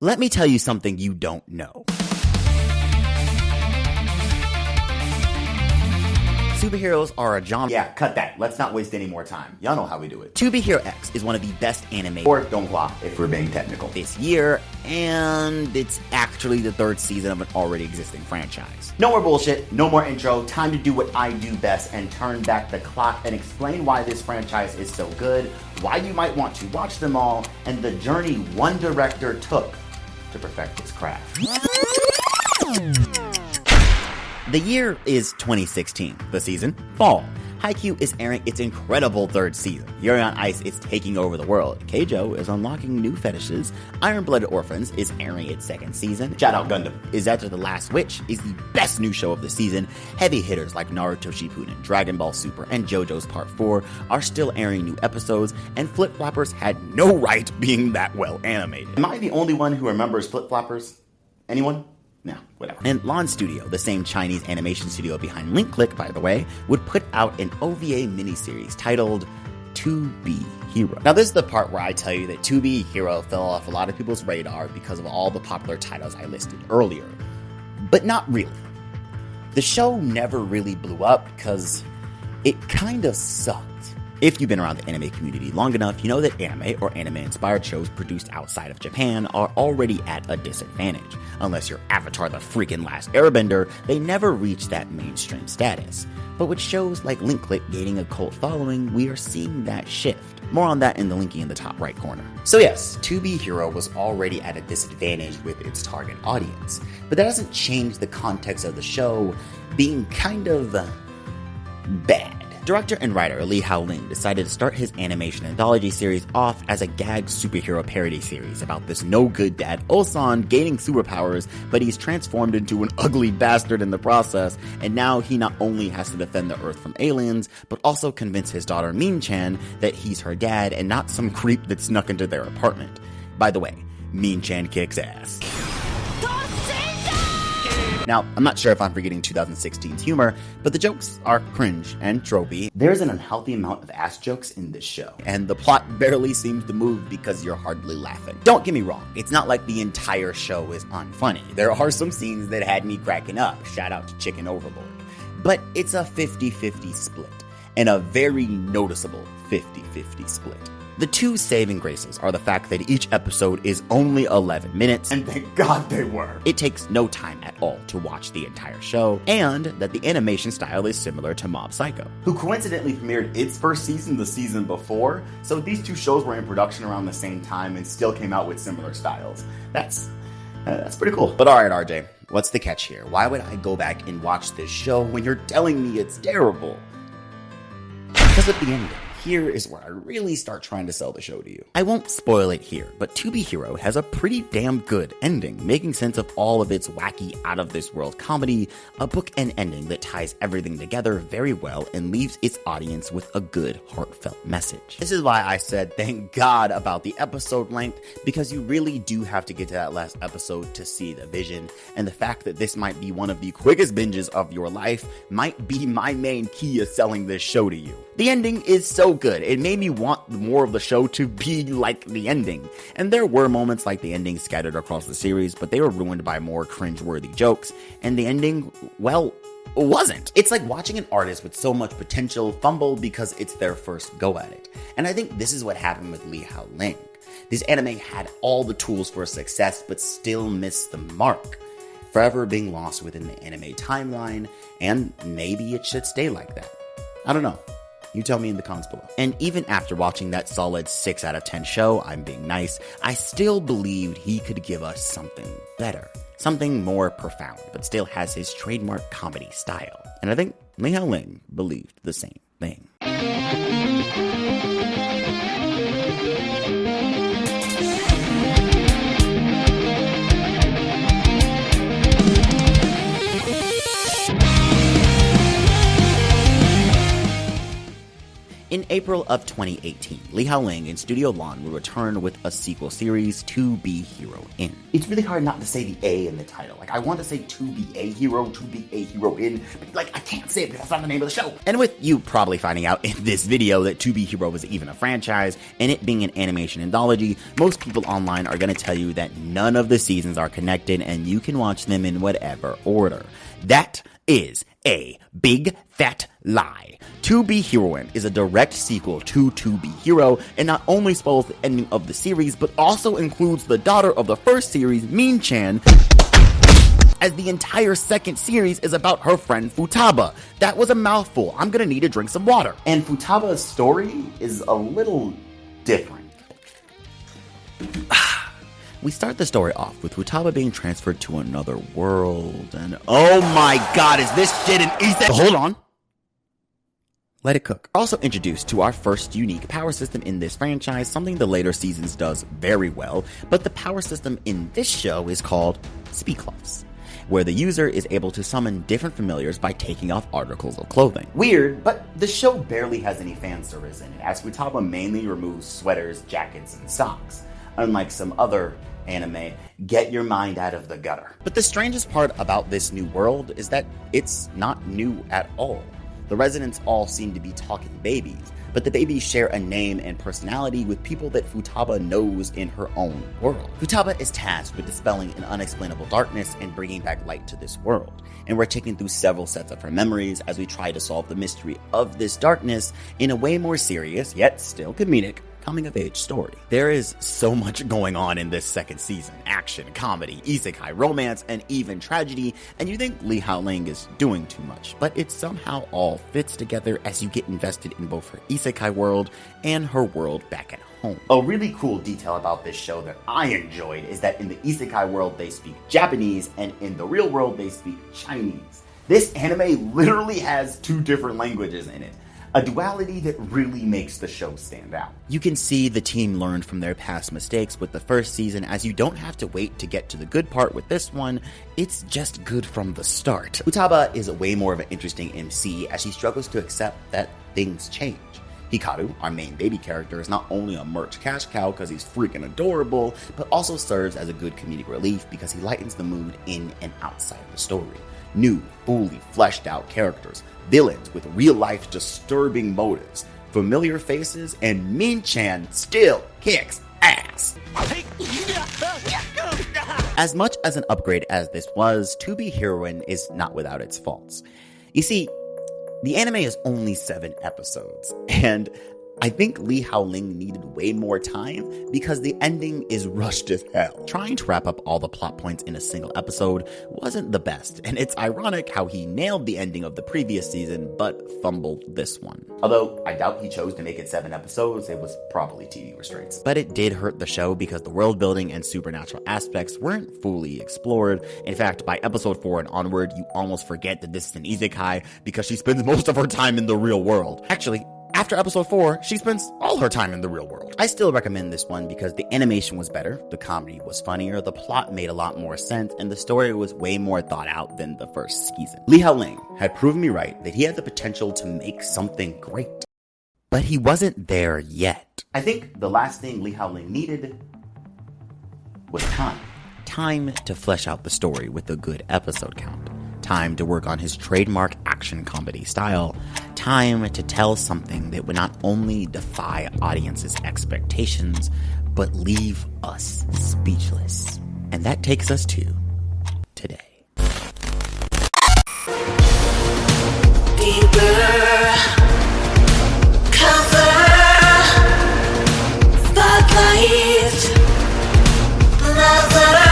Let me tell you something you don't know. Superheroes are a genre. Yeah, cut that. Let's not waste any more time. Y'all know how we do it. To Be Hero X is one of the best anime Or donghua, if we're being technical. this year, and it's actually the third season of an already existing franchise. No more bullshit, no more intro. Time to do what I do best and turn back the clock and explain why this franchise is so good, why you might want to watch them all, and the journey one director took to perfect his craft. The year is 2016. The season, fall. Haikyuu is airing its incredible third season. Yuri on Ice is taking over the world. Keijo is unlocking new fetishes. Iron-Blooded Orphans is airing its second season. Shout out Gundam. Izetsu the Last Witch is the best new show of the season. Heavy hitters like Naruto Shippuden, Dragon Ball Super, and JoJo's Part 4 are still airing new episodes, and Flip Floppers had no right being that well animated. Am I the only one who remembers Flip Floppers? Anyone? No, whatever. And Lon Studio, the same Chinese animation studio behind Link Click, by the way, would put out an OVA miniseries titled To Be Hero. Now, this is the part where I tell you that To Be Hero fell off a lot of people's radar because of all the popular titles I listed earlier. But not really. The show never really blew up because it kind of sucked. If you've been around the anime community long enough, you know that anime or anime-inspired shows produced outside of Japan are already at a disadvantage. Unless you're Avatar the freaking Last Airbender, they never reach that mainstream status. But with shows like Link Click gaining a cult following, we are seeing that shift. More on that in the linky in the top right corner. So yes, To Be Hero was already at a disadvantage with its target audience. But that doesn't change the context of the show being kind of bad. Director and writer Lee Hao-lin decided to start his animation anthology series off as a gag superhero parody series about this no-good dad Ulsan gaining superpowers, but he's transformed into an ugly bastard in the process, and now he not only has to defend the Earth from aliens, but also convince his daughter Min-chan that he's her dad and not some creep that snuck into their apartment. By the way, Min-chan kicks ass. Now, I'm not sure if I'm forgetting 2016's humor, but the jokes are cringe and tropey. There's an unhealthy amount of ass jokes in this show. And the plot barely seems to move because you're hardly laughing. Don't get me wrong, it's not like the entire show is unfunny. There are some scenes that had me cracking up, shout out to Chicken Overlord. But it's a 50-50 split, and a very noticeable 50-50 split. The two saving graces are the fact that each episode is only 11 minutes, And thank God they were. it takes no time at all to watch the entire show, and that the animation style is similar to Mob Psycho. Who coincidentally premiered its first season the season before, so these two shows were in production around the same time and still came out with similar styles. That's pretty cool. But alright, RJ, what's the catch here? Why would I go back and watch this show when you're telling me it's terrible? Because at the ending, here is where I really start trying to sell the show to you. I won't spoil it here, but To Be Hero has a pretty damn good ending, making sense of all of its wacky, out-of-this-world comedy, a bookend ending that ties everything together very well and leaves its audience with a good, heartfelt message. This is why I said thank God about the episode length, because you really do have to get to that last episode to see the vision, and the fact that this might be one of the quickest binges of your life might be my main key of selling this show to you. The ending is so good. It made me want more of the show to be like the ending. And there were moments like the ending scattered across the series, but they were ruined by more cringe-worthy jokes, and the ending, well, wasn't. It's like watching an artist with so much potential fumble because it's their first go at it. And I think this is what happened with Lee Hao-lin. This anime had all the tools for success, but still missed the mark, forever being lost within the anime timeline, and maybe it should stay like that. I don't know. You tell me in the comments below. And even after watching that solid 6 out of 10 show, I'm being nice, I still believed he could give us something better. Something more profound, but still has his trademark comedy style. And I think Lee Hao-lin believed the same thing. In April of 2018, Lee Hao-ling and Studio Lon will return with a sequel series, To Be Heroine. It's really hard not to say the A in the title. Like, I want to say To Be a Hero, To Be a Heroine, but like, I can't say it because that's not the name of the show. And with you probably finding out in this video that To Be Hero is even a franchise, and it being an animation anthology, most people online are going to tell you that none of the seasons are connected and you can watch them in whatever order. That is a big fat lie. To Be Heroine is a direct sequel to Be Hero, and not only spoils the ending of the series, but also includes the daughter of the first series, Min-chan, as the entire second series is about her friend Futaba. That was a mouthful. I'm gonna need to drink some water. And Futaba's story is a little different. We start the story off with Futaba being transferred to another world, and oh my god, is this shit an Easter? Hold on. Let it cook. We're also introduced to our first unique power system in this franchise, something the later seasons does very well, but the power system in this show is called Speakloves, where the user is able to summon different familiars by taking off articles of clothing. Weird, but the show barely has any fan service in it, as Futaba mainly removes sweaters, jackets, and socks. Unlike some other anime, get your mind out of the gutter. But the strangest part about this new world is that it's not new at all. The residents all seem to be talking babies, but the babies share a name and personality with people that Futaba knows in her own world. Futaba is tasked with dispelling an unexplainable darkness and bringing back light to this world, and we're taken through several sets of her memories as we try to solve the mystery of this darkness in a way more serious, yet still comedic, coming-of-age story. There is so much going on in this second season. Action, comedy, isekai, romance, and even tragedy, and you think Lee Hao-ling is doing too much, but it somehow all fits together as you get invested in both her isekai world and her world back at home. A really cool detail about this show that I enjoyed is that in the isekai world they speak Japanese, and in the real world they speak Chinese. This anime literally has two different languages in it. A duality that really makes the show stand out. You can see the team learned from their past mistakes with the first season, as you don't have to wait to get to the good part with this one. It's just good from the start. Futaba is way more of an interesting MC as she struggles to accept that things change. Hikaru, our main baby character, is not only a merch cash cow because he's freaking adorable, but also serves as a good comedic relief because he lightens the mood in and outside the story. New, fully fleshed out characters, villains with real-life disturbing motives, familiar faces, and Min-chan still kicks ass. As much as an upgrade as this was, To Be Heroine is not without its faults. You see, the anime is only 7 episodes, and I think Lee Hao-ling needed way more time because the ending is rushed as hell. Trying to wrap up all the plot points in a single episode wasn't the best, and it's ironic how he nailed the ending of the previous season but fumbled this one. Although I doubt he chose to make it 7 episodes, it was probably TV restraints. But it did hurt the show because the world building and supernatural aspects weren't fully explored. In fact, by episode 4 and onward, you almost forget that this is an isekai because she spends most of her time in the real world. Actually, after episode 4, she spends all her time in the real world. I still recommend this one because the animation was better, the comedy was funnier, the plot made a lot more sense, and the story was way more thought out than the first season. Lee Hao-ling had proven me right that he had the potential to make something great. But he wasn't there yet. I think the last thing Lee Hao-ling needed was time. Time to flesh out the story with a good episode count. Time to work on his trademark action comedy style. Time to tell something that would not only defy audiences' expectations, but leave us speechless. And that takes us to today. Deeper cover, spotlight, lover.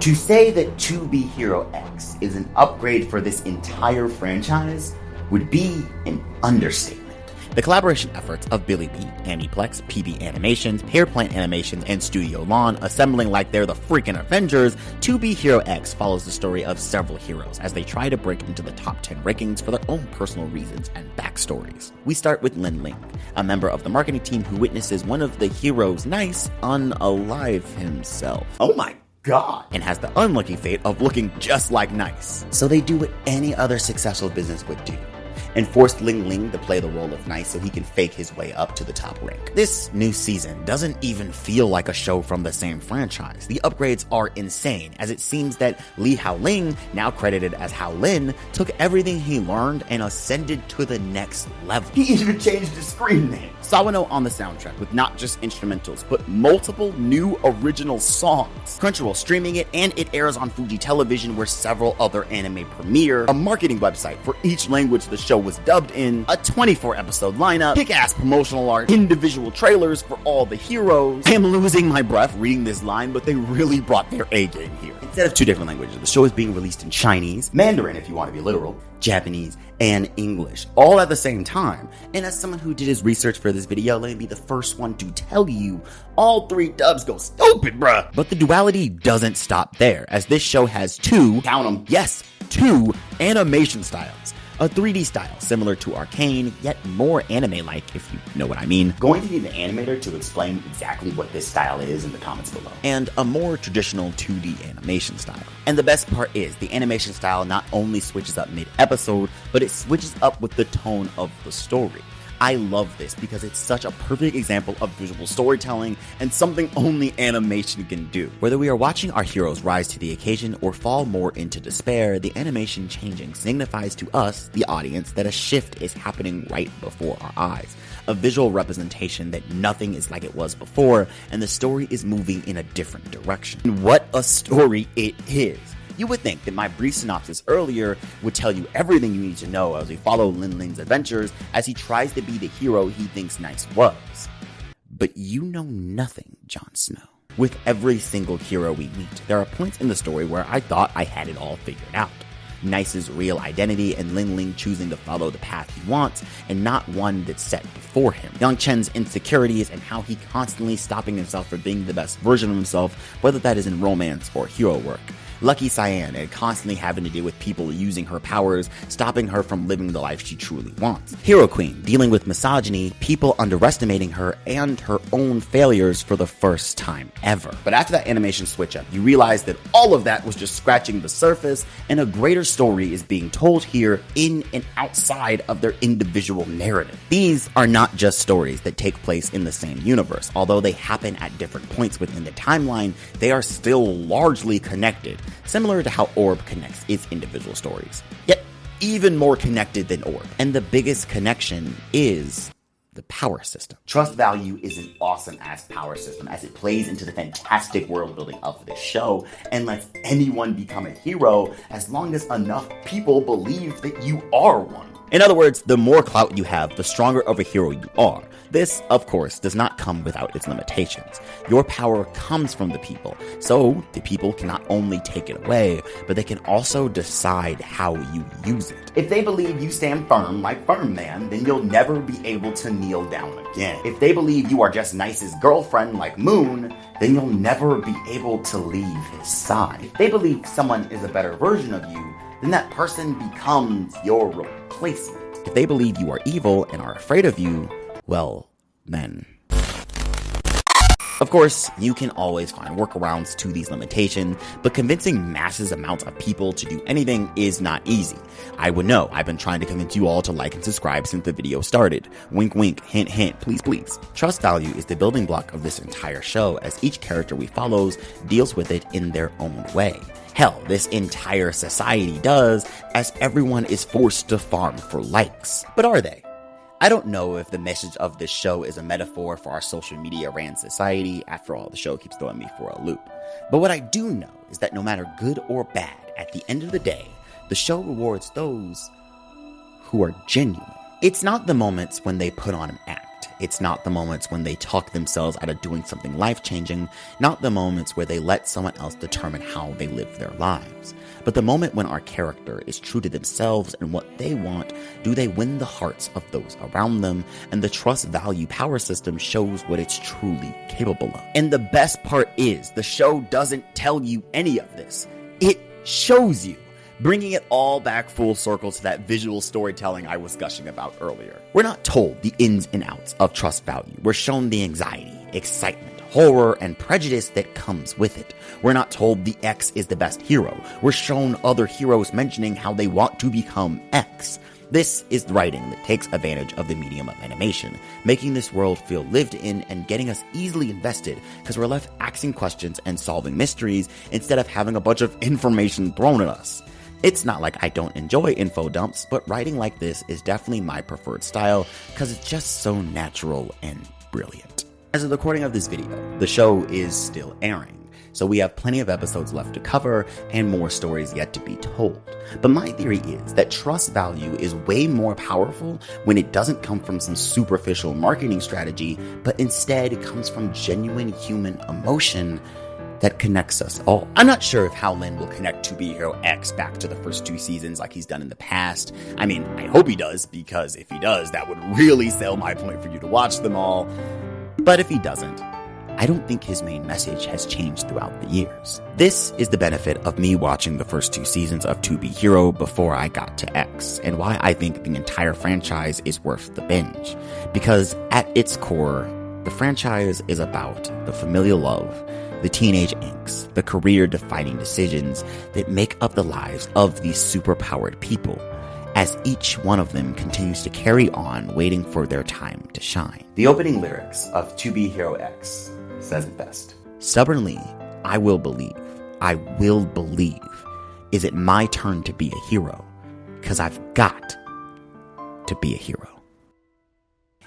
To say that To Be Hero X is an upgrade for this entire franchise would be an understatement. The collaboration efforts of Billy B, Aniplex, PB Animations, Hairplant Animations, and Studio Lon, assembling like they're the freaking Avengers, To Be Hero X follows the story of several heroes as they try to break into the top 10 rankings for their own personal reasons and backstories. We start with Lin Ling, a member of the marketing team who witnesses one of the heroes' Nice unalive himself. Oh my God. And has the unlucky fate of looking just like Nice. So they do what any other successful business would do. and forced Ling Ling to play the role of Nice so he can fake his way up to the top rank. This new season doesn't even feel like a show from the same franchise. The upgrades are insane, as it seems that Li Haoling, now credited as Hao Lin, took everything he learned and ascended to the next level. He even changed his screen name. Sawano on the soundtrack with not just instrumentals, but multiple new original songs. Crunchyroll streaming it, and it airs on Fuji Television where several other anime premiere, a marketing website for each language the show was dubbed in, a 24-episode lineup, kick-ass promotional art, individual trailers for all the heroes. I am losing my breath reading this line, but they really brought their A-game here. Instead of 2 different languages, the show is being released in Chinese, Mandarin if you want to be literal, Japanese, and English, all at the same time. And as someone who did his research for this video, let me be the first one to tell you, all 3 dubs go stupid, bruh. But the duality doesn't stop there, as this show has 2, count 'em, yes, 2 animation styles. A 3D style similar to Arcane, yet more anime-like, if you know what I mean. Going to need an animator to explain exactly what this style is in the comments below. And a more traditional 2D animation style. And the best part is, the animation style not only switches up mid-episode, but it switches up with the tone of the story. I love this because it's such a perfect example of visual storytelling and something only animation can do. Whether we are watching our heroes rise to the occasion or fall more into despair, the animation changing signifies to us, the audience, that a shift is happening right before our eyes. A visual representation that nothing is like it was before, and the story is moving in a different direction. And what a story it is! You would think that my brief synopsis earlier would tell you everything you need to know as we follow Lin Ling's adventures as he tries to be the hero he thinks Nice was. But you know nothing, Jon Snow. With every single hero we meet, there are points in the story where I thought I had it all figured out. Nice's real identity and Ling Ling choosing to follow the path he wants and not one that's set before him. Yang Chen's insecurities and how he constantly stopping himself from being the best version of himself, whether that is in romance or hero work. Lucky Cyan and constantly having to deal with people using her powers, stopping her from living the life she truly wants. Hero Queen dealing with misogyny, people underestimating her, and her own failures for the first time ever. But after that animation switch up, you realize that all of that was just scratching the surface, and a greater story is being told here in and outside of their individual narrative. These are not just stories that take place in the same universe. Although they happen at different points within the timeline, they are still largely connected. Similar to how Orb connects its individual stories, yet even more connected than Orb. And the biggest connection is the power system. Trust value is an awesome-ass power system as it plays into the fantastic world building of this show and lets anyone become a hero as long as enough people believe that you are one. In other words, the more clout you have, the stronger of a hero you are. This, of course, does not come without its limitations. Your power comes from the people, so the people can not only take it away, but they can also decide how you use it. If they believe you stand firm like Firm Man, then you'll never be able to kneel down again. If they believe you are just Nice's girlfriend like Moon, then you'll never be able to leave his side. If they believe someone is a better version of you, then that person becomes your replacement. If they believe you are evil and are afraid of you, well, then. Of course, you can always find workarounds to these limitations, but convincing massive amounts of people to do anything is not easy. I would know, I've been trying to convince you all to like and subscribe since the video started. Wink wink, hint hint, please please. Trust value is the building block of this entire show, as each character we follow deals with it in their own way. Hell, this entire society does, as everyone is forced to farm for likes. But are they? I don't know if the message of this show is a metaphor for our social media ran society. After all, the show keeps throwing me for a loop. But what I do know is that no matter good or bad, at the end of the day, the show rewards those who are genuine. It's not the moments when they put on an act. It's not the moments when they talk themselves out of doing something life-changing, not the moments where they let someone else determine how they live their lives. But the moment when our character is true to themselves and what they want, do they win the hearts of those around them, and the trust value power system shows what it's truly capable of. And the best part is, the show doesn't tell you any of this. It shows you, bringing it all back full circle to that visual storytelling I was gushing about earlier. We're not told the ins and outs of trust value. We're shown the anxiety, excitement, horror, and prejudice that comes with it. We're not told the X is the best hero. We're shown other heroes mentioning how they want to become X. This is writing that takes advantage of the medium of animation, making this world feel lived in and getting us easily invested because we're left asking questions and solving mysteries instead of having a bunch of information thrown at us. It's not like I don't enjoy info dumps, but writing like this is definitely my preferred style because it's just so natural and brilliant. As of the recording of this video, the show is still airing. So we have plenty of episodes left to cover and more stories yet to be told. But my theory is that trust value is way more powerful when it doesn't come from some superficial marketing strategy, but instead it comes from genuine human emotion that connects us all. I'm not sure if Howlin will connect to Be Hero X back to the first 2 seasons like he's done in the past. I mean, I hope he does, because if he does, that would really sell my point for you to watch them all. But if he doesn't, I don't think his main message has changed throughout the years. This is the benefit of me watching the first 2 seasons of To Be Hero before I got to X, and why I think the entire franchise is worth the binge. Because at its core, the franchise is about the familial love, the teenage angst, the career-defining decisions that make up the lives of these superpowered people, as each one of them continues to carry on waiting for their time to shine. The opening lyrics of To Be Hero X says it best. Stubbornly, I will believe. Is it my turn to be a hero? 'Cause I've got to be a hero.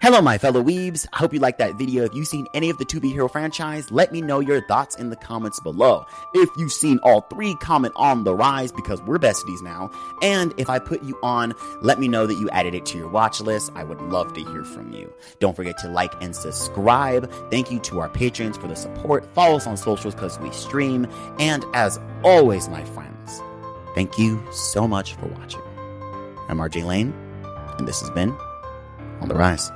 Hello, my fellow weebs. I hope you liked that video. If you've seen any of the To Be Hero franchise, let me know your thoughts in the comments below. If you've seen all 3, comment on the rise because we're besties now. And if I put you on, let me know that you added it to your watch list. I would love to hear from you. Don't forget to like and subscribe. Thank you to our patrons for the support. Follow us on socials because we stream. And as always, my friends, thank you so much for watching. I'm RJ Lane, and this has been On the Rise.